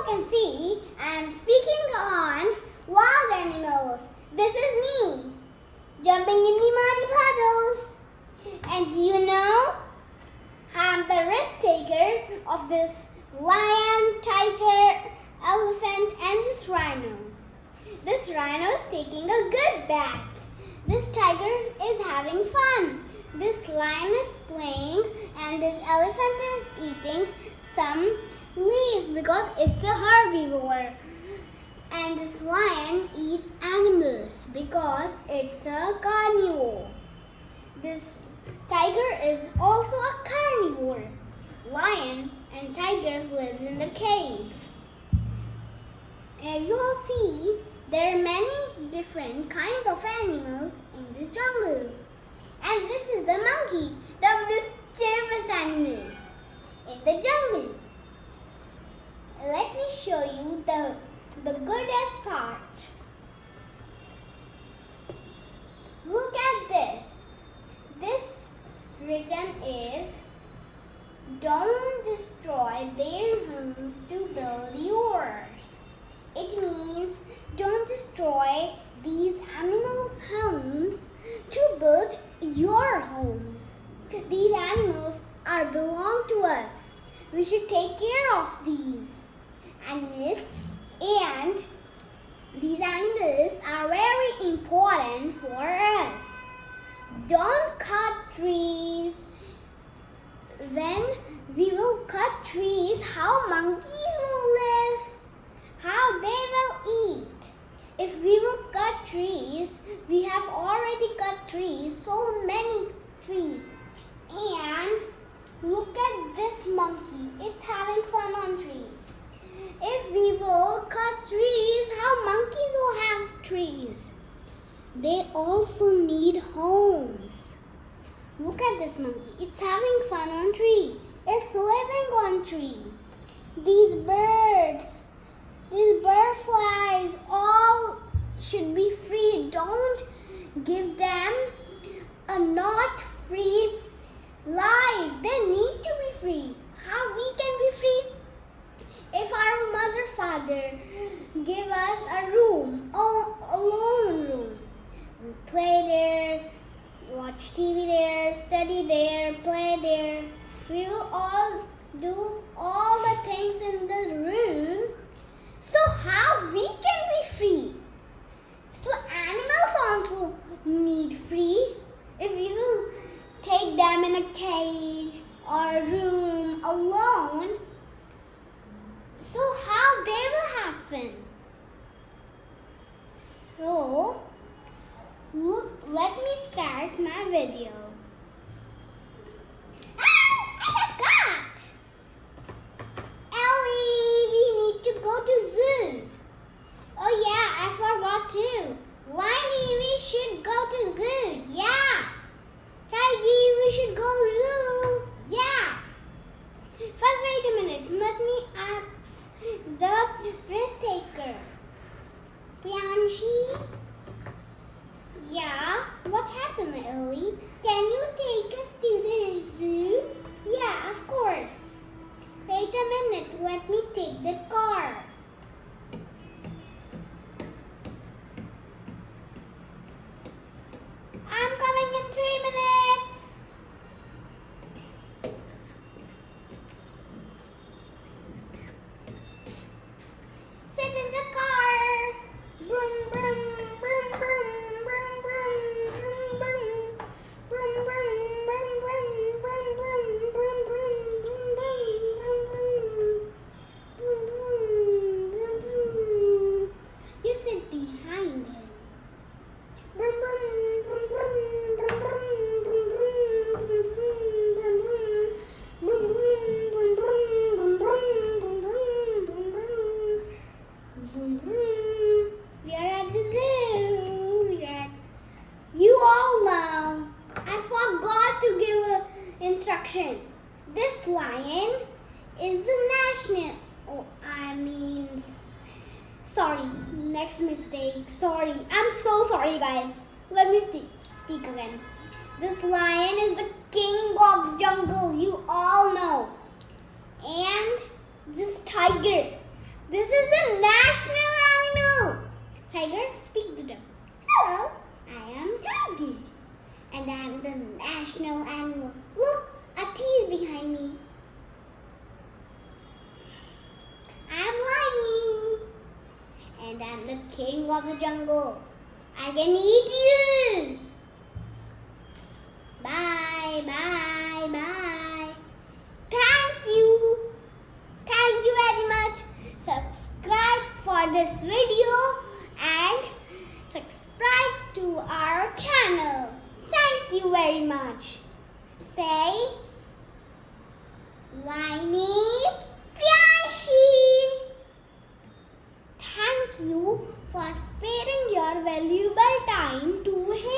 can see, I am speaking on wild animals. This is me, jumping in the muddy puddles. And do you know, I am the risk taker of this lion, tiger, elephant and this rhino. This rhino is taking a good bath. This tiger is having fun. This lion is playing and this elephant is eating some leaves because it's a herbivore. And this lion eats animals because it's a carnivore. This tiger is also a carnivore. Lion and tiger lives in the cave. As you will see, there are many different kinds of animals in this jungle. And this is the monkey, the mischievous animal in the jungle. Let me show you the goodest part. Look at this. This written is, don't destroy their homes to build yours. It means don't destroy these animals' homes to build your homes. These animals belong to us. We should take care of these animals, and these animals are very important for us. Don't cut trees. When we will cut trees, how monkeys will live? How they will eat? If we will cut trees, we have already cut trees, so many trees. And look at this monkey, it's having fun on trees. If we will cut trees, how monkeys will have trees? They also need homes. Look at this monkey, it's having fun on tree. It's living on tree. These birds, these butterflies, all should be free. Don't give them a not free life. They need to be free. How we can be free? If our mother, father give us a room, a lone room, we play there, watch TV there, study there, play there. We will all do all the things in the room. So how we can be free? So animals also need free. If we will take them in a cage or a room alone, so how they will have fun? So let me start my video. I forgot! Ellie, we need to go to zoo. Oh yeah, I forgot too. Liney, we should go to zoo. Yeah. Tiggy, we should go zoo. Yeah. First, wait a minute. Let me ask the risk taker. Priyanshi? Yeah, what happened, Ellie? Can you take us to the zoo? Yeah, of course. Wait a minute, let me take the car. I'm coming in 3 minutes. Sit in the car. Vroom, vroom, vroom, vroom. You sit behind him. We are at the zoo. You all know, I forgot to give an instruction. This lion is the national, sorry, next mistake, sorry. I'm so sorry guys. Let me speak again. This lion is the king of jungle, you all know. And this tiger This is the national animal. Tiger, speak to them. Hello, I am Tiger. And I am the national animal. Look, a T is behind me. I am Lion. And I am the king of the jungle. I can eat you. Bye, bye, bye. Thank you. Thank you very much. Subscribe for this video and subscribe to our channel. Thank you very much. Say, Laini Priyanshi. Thank you for sparing your valuable time to hear.